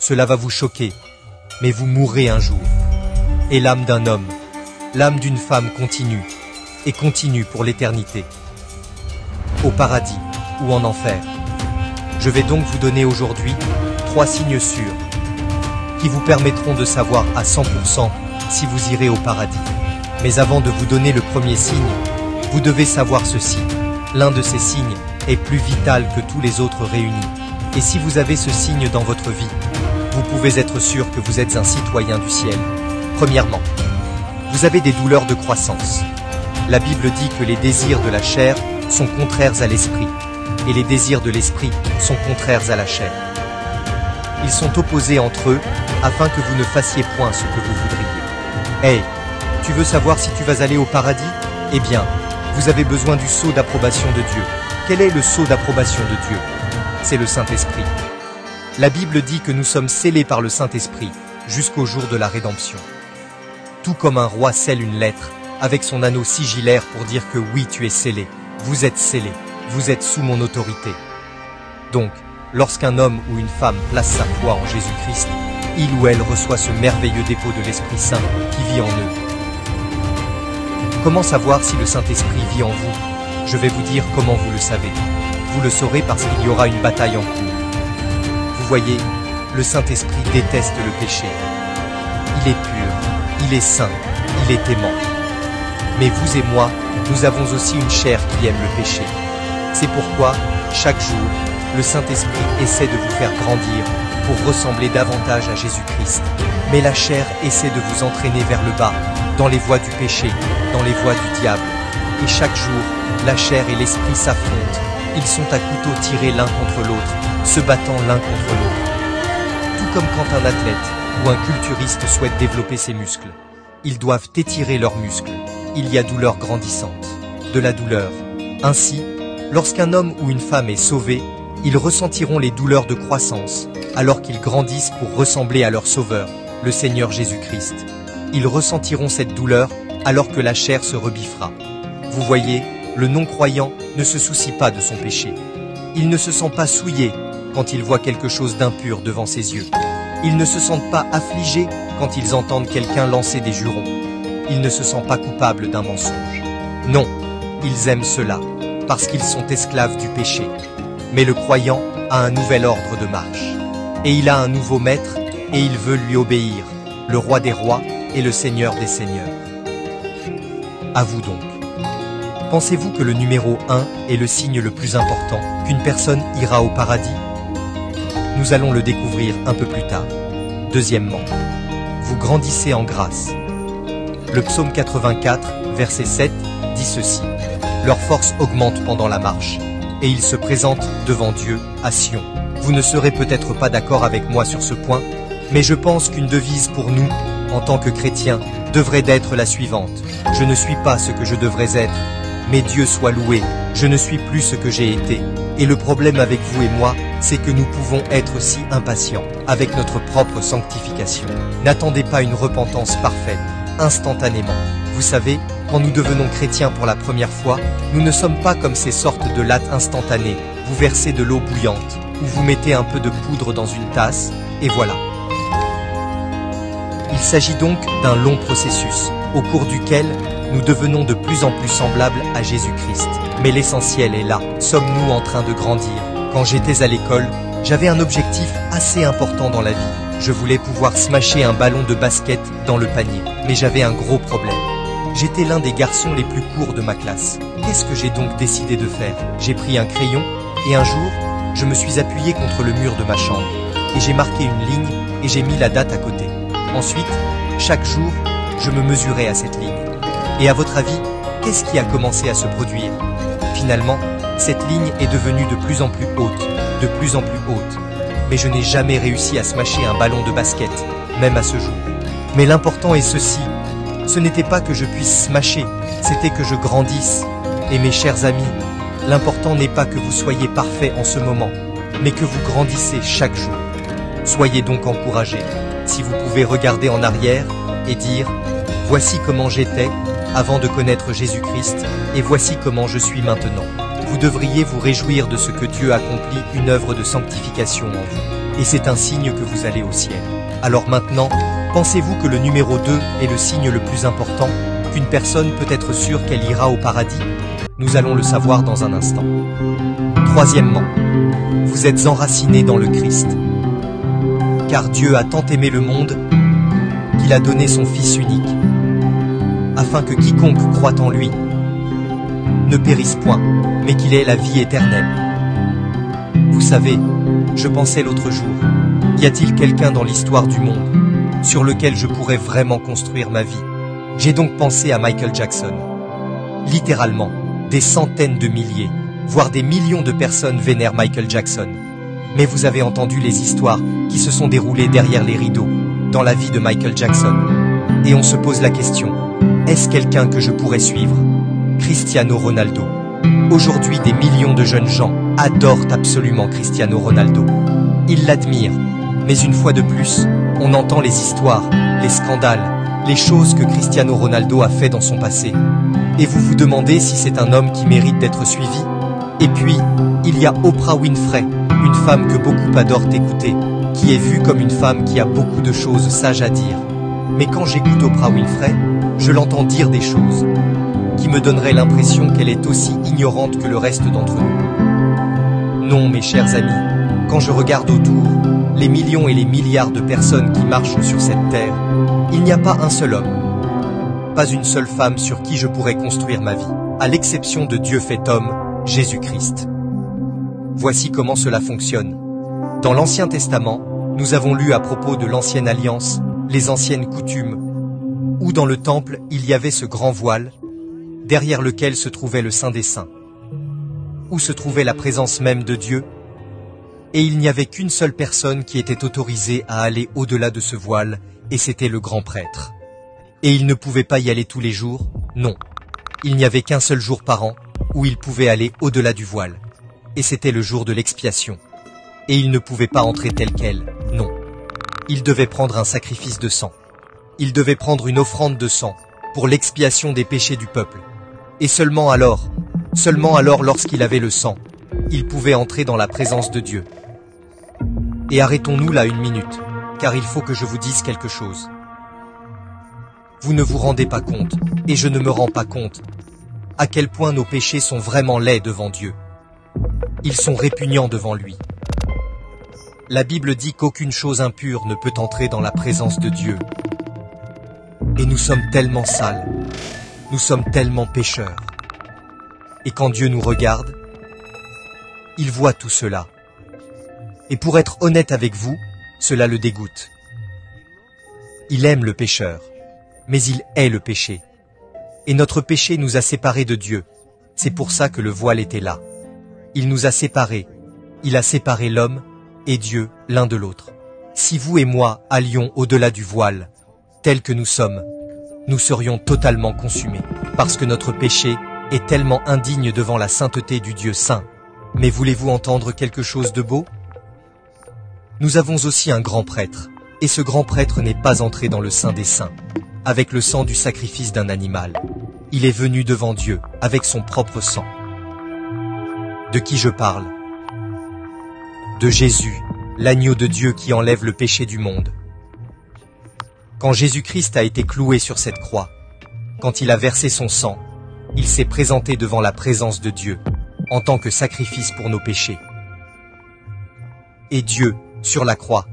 cela va vous choquer, mais vous mourrez un jour. Et l'âme d'un homme, l'âme d'une femme continue, et continue pour l'éternité. Au paradis ou en enfer. Je vais donc vous donner aujourd'hui 3 signes sûrs qui vous permettront de savoir à 100% si vous irez au paradis. Mais avant de vous donner le premier signe, vous devez savoir ceci. L'un de ces signes est plus vital que tous les autres réunis. Et si vous avez ce signe dans votre vie, vous pouvez être sûr que vous êtes un citoyen du ciel. Premièrement, vous avez des douleurs de croissance. La Bible dit que les désirs de la chair sont contraires à l'esprit, et les désirs de l'esprit sont contraires à la chair. Ils sont opposés entre eux, afin que vous ne fassiez point ce que vous voudriez. Hey, tu veux savoir si tu vas aller au paradis? Eh bien, vous avez besoin du sceau d'approbation de Dieu. Quel est le sceau d'approbation de Dieu? C'est le Saint-Esprit. La Bible dit que nous sommes scellés par le Saint-Esprit jusqu'au jour de la rédemption. Tout comme un roi scelle une lettre avec son anneau sigillaire pour dire que oui, tu es scellé, vous êtes scellé, vous êtes sous mon autorité. Donc, lorsqu'un homme ou une femme place sa foi en Jésus-Christ, il ou elle reçoit ce merveilleux dépôt de l'Esprit Saint qui vit en eux. Comment savoir si le Saint-Esprit vit en vous? Je vais vous dire comment vous le savez. Vous le saurez parce qu'il y aura une bataille en cours. Vous voyez, le Saint-Esprit déteste le péché. Il est pur, il est saint, il est aimant. Mais vous et moi, nous avons aussi une chair qui aime le péché. C'est pourquoi, chaque jour, le Saint-Esprit essaie de vous faire grandir pour ressembler davantage à Jésus-Christ. Mais la chair essaie de vous entraîner vers le bas, dans les voies du péché, dans les voies du diable. Et chaque jour, la chair et l'esprit s'affrontent. Ils sont à couteau tirés l'un contre l'autre, se battant l'un contre l'autre. Tout comme quand un athlète ou un culturiste souhaite développer ses muscles. Ils doivent étirer leurs muscles. Il y a douleur grandissante, de la douleur. Ainsi, lorsqu'un homme ou une femme est sauvé, ils ressentiront les douleurs de croissance, alors qu'ils grandissent pour ressembler à leur Sauveur, le Seigneur Jésus-Christ. Ils ressentiront cette douleur alors que la chair se rebiffera. Vous voyez, le non-croyant ne se soucie pas de son péché. Il ne se sent pas souillé quand il voit quelque chose d'impur devant ses yeux. Ils ne se sentent pas affligés quand ils entendent quelqu'un lancer des jurons. Ils ne se sentent pas coupables d'un mensonge. Non, ils aiment cela, parce qu'ils sont esclaves du péché. Mais le croyant a un nouvel ordre de marche. Et il a un nouveau maître, et il veut lui obéir, le roi des rois et le Seigneur des seigneurs. À vous donc. Pensez-vous que le numéro 1 est le signe le plus important qu'une personne ira au paradis? Nous allons le découvrir un peu plus tard. Deuxièmement, vous grandissez en grâce. Le psaume 84, verset 7, dit ceci. Leur force augmente pendant la marche, et ils se présentent devant Dieu à Sion. Vous ne serez peut-être pas d'accord avec moi sur ce point, mais je pense qu'une devise pour nous, en tant que chrétiens, devrait d'être la suivante. Je ne suis pas ce que je devrais être, mais Dieu soit loué, je ne suis plus ce que j'ai été. Et le problème avec vous et moi, c'est que nous pouvons être si impatients avec notre propre sanctification. N'attendez pas une repentance parfaite, instantanément. Vous savez, quand nous devenons chrétiens pour la première fois, nous ne sommes pas comme ces sortes de lattes instantanées. Vous versez de l'eau bouillante, ou vous mettez un peu de poudre dans une tasse, et voilà. Il s'agit donc d'un long processus, au cours duquel nous devenons de plus en plus semblables à Jésus-Christ. Mais l'essentiel est là. Sommes-nous en train de grandir? Quand j'étais à l'école, j'avais un objectif assez important dans la vie. Je voulais pouvoir smasher un ballon de basket dans le panier. Mais j'avais un gros problème. J'étais l'un des garçons les plus courts de ma classe. Qu'est-ce que j'ai donc décidé de faire? J'ai pris un crayon et un jour, je me suis appuyé contre le mur de ma chambre. Et j'ai marqué une ligne et j'ai mis la date à côté. Ensuite, chaque jour, je me mesurais à cette ligne. Et à votre avis, qu'est-ce qui a commencé à se produire? Finalement, cette ligne est devenue de plus en plus haute, de plus en plus haute. Mais je n'ai jamais réussi à smasher un ballon de basket, même à ce jour. Mais l'important est ceci, ce n'était pas que je puisse smasher, c'était que je grandisse. Et mes chers amis, l'important n'est pas que vous soyez parfaits en ce moment, mais que vous grandissez chaque jour. Soyez donc encouragés. Si vous pouvez regarder en arrière et dire « Voici comment j'étais » avant de connaître Jésus-Christ, et voici comment je suis maintenant. Vous devriez vous réjouir de ce que Dieu accomplit une œuvre de sanctification en vous. et c'est un signe que vous allez au ciel. Alors maintenant, pensez-vous que le numéro 2 est le signe le plus important, qu'une personne peut être sûre qu'elle ira au paradis? Nous allons le savoir dans un instant. Troisièmement, vous êtes enracinés dans le Christ. Car Dieu a tant aimé le monde qu'il a donné son Fils unique, afin que quiconque croit en lui ne périsse point, mais qu'il ait la vie éternelle. Vous savez, je pensais l'autre jour, y a-t-il quelqu'un dans l'histoire du monde sur lequel je pourrais vraiment construire ma vie? J'ai donc pensé à Michael Jackson. Littéralement, des centaines de milliers, voire des millions de personnes vénèrent Michael Jackson. Mais vous avez entendu les histoires qui se sont déroulées derrière les rideaux, dans la vie de Michael Jackson. Et on se pose la question, est-ce quelqu'un que je pourrais suivre? Cristiano Ronaldo. Aujourd'hui, des millions de jeunes gens adorent absolument Cristiano Ronaldo. Ils l'admirent, mais une fois de plus, on entend les histoires, les scandales, les choses que Cristiano Ronaldo a fait dans son passé. Et vous vous demandez si c'est un homme qui mérite d'être suivi? Et puis, il y a Oprah Winfrey, une femme que beaucoup adorent écouter, qui est vue comme une femme qui a beaucoup de choses sages à dire. Mais quand j'écoute Oprah Winfrey, je l'entends dire des choses qui me donneraient l'impression qu'elle est aussi ignorante que le reste d'entre nous. Non, mes chers amis, quand je regarde autour, les millions et les milliards de personnes qui marchent sur cette terre, il n'y a pas un seul homme, pas une seule femme sur qui je pourrais construire ma vie, à l'exception de Dieu fait homme, Jésus-Christ. Voici comment cela fonctionne. Dans l'Ancien Testament, nous avons lu à propos de l'Ancienne Alliance, les anciennes coutumes, où dans le temple il y avait ce grand voile, derrière lequel se trouvait le Saint des Saints, où se trouvait la présence même de Dieu, et il n'y avait qu'une seule personne qui était autorisée à aller au-delà de ce voile, et c'était le grand prêtre. Et il ne pouvait pas y aller tous les jours, non. Il n'y avait qu'un seul jour par an, où il pouvait aller au-delà du voile. Et c'était le jour de l'expiation. Et il ne pouvait pas entrer tel quel, non. Il devait prendre un sacrifice de sang. Il devait prendre une offrande de sang, pour l'expiation des péchés du peuple. Et seulement alors lorsqu'il avait le sang, il pouvait entrer dans la présence de Dieu. Et arrêtons-nous là une minute, car il faut que je vous dise quelque chose. Vous ne vous rendez pas compte, et je ne me rends pas compte, à quel point nos péchés sont vraiment laids devant Dieu. Ils sont répugnants devant lui. La Bible dit qu'aucune chose impure ne peut entrer dans la présence de Dieu. Et nous sommes tellement sales, nous sommes tellement pécheurs. Et quand Dieu nous regarde, il voit tout cela. Et pour être honnête avec vous, cela le dégoûte. Il aime le pécheur, mais il hait le péché. Et notre péché nous a séparés de Dieu. C'est pour ça que le voile était là. Il nous a séparés. Il a séparé l'homme et Dieu l'un de l'autre. Si vous et moi allions au-delà du voile, tels que nous sommes, nous serions totalement consumés, parce que notre péché est tellement indigne devant la sainteté du Dieu saint. Mais voulez-vous entendre quelque chose de beau? Nous avons aussi un grand prêtre, et ce grand prêtre n'est pas entré dans le Saint des Saints, avec le sang du sacrifice d'un animal. Il est venu devant Dieu, avec son propre sang. De qui je parle? De Jésus, l'agneau de Dieu qui enlève le péché du monde. Quand Jésus-Christ a été cloué sur cette croix, quand il a versé son sang, il s'est présenté devant la présence de Dieu, en tant que sacrifice pour nos péchés. Et Dieu, sur la croix,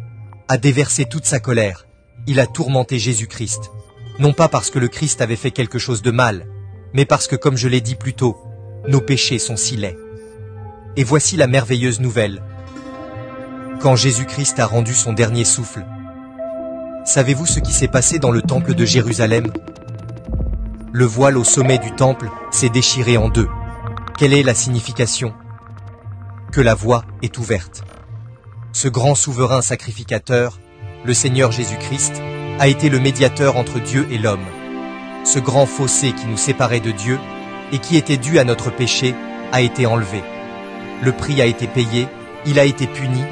a déversé toute sa colère. Il a tourmenté Jésus-Christ, non pas parce que le Christ avait fait quelque chose de mal, mais parce que, comme je l'ai dit plus tôt, nos péchés sont si laids. Et voici la merveilleuse nouvelle. Quand Jésus-Christ a rendu son dernier souffle, savez-vous ce qui s'est passé dans le temple de Jérusalem? Le voile au sommet du temple s'est déchiré en deux. Quelle est la signification? Que la voie est ouverte. Ce grand souverain sacrificateur, le Seigneur Jésus-Christ, a été le médiateur entre Dieu et l'homme. Ce grand fossé qui nous séparait de Dieu et qui était dû à notre péché a été enlevé. Le prix a été payé, il a été puni,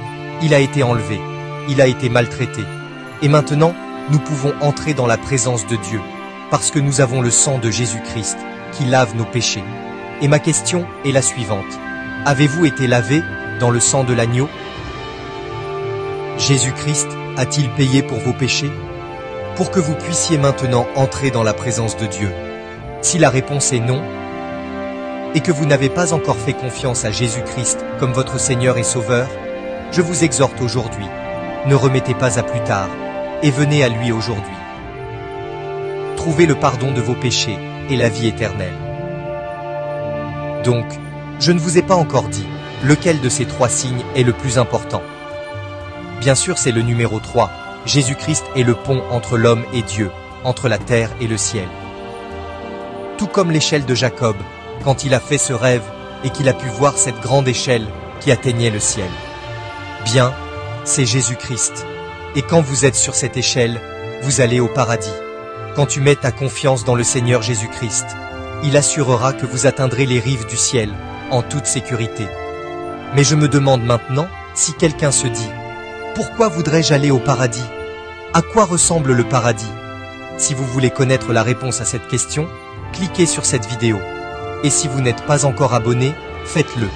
il a été enlevé, il a été maltraité. Et maintenant, nous pouvons entrer dans la présence de Dieu, parce que nous avons le sang de Jésus-Christ qui lave nos péchés. Et ma question est la suivante. Avez-vous été lavé dans le sang de l'agneau? Jésus-Christ a-t-il payé pour vos péchés? Pour que vous puissiez maintenant entrer dans la présence de Dieu? Si la réponse est non, et que vous n'avez pas encore fait confiance à Jésus-Christ comme votre Seigneur et Sauveur, je vous exhorte aujourd'hui, ne remettez pas à plus tard, et venez à lui aujourd'hui. Trouvez le pardon de vos péchés et la vie éternelle. Donc, je ne vous ai pas encore dit lequel de ces 3 signes est le plus important. Bien sûr, c'est le numéro 3. Jésus-Christ est le pont entre l'homme et Dieu, entre la terre et le ciel. Tout comme l'échelle de Jacob, quand il a fait ce rêve et qu'il a pu voir cette grande échelle qui atteignait le ciel. Bien, c'est Jésus-Christ. Et quand vous êtes sur cette échelle, vous allez au paradis. Quand tu mets ta confiance dans le Seigneur Jésus-Christ, il assurera que vous atteindrez les rives du ciel, en toute sécurité. Mais je me demande maintenant si quelqu'un se dit « Pourquoi voudrais-je aller au paradis? À quoi ressemble le paradis ?» Si vous voulez connaître la réponse à cette question, cliquez sur cette vidéo. Et si vous n'êtes pas encore abonné, faites-le.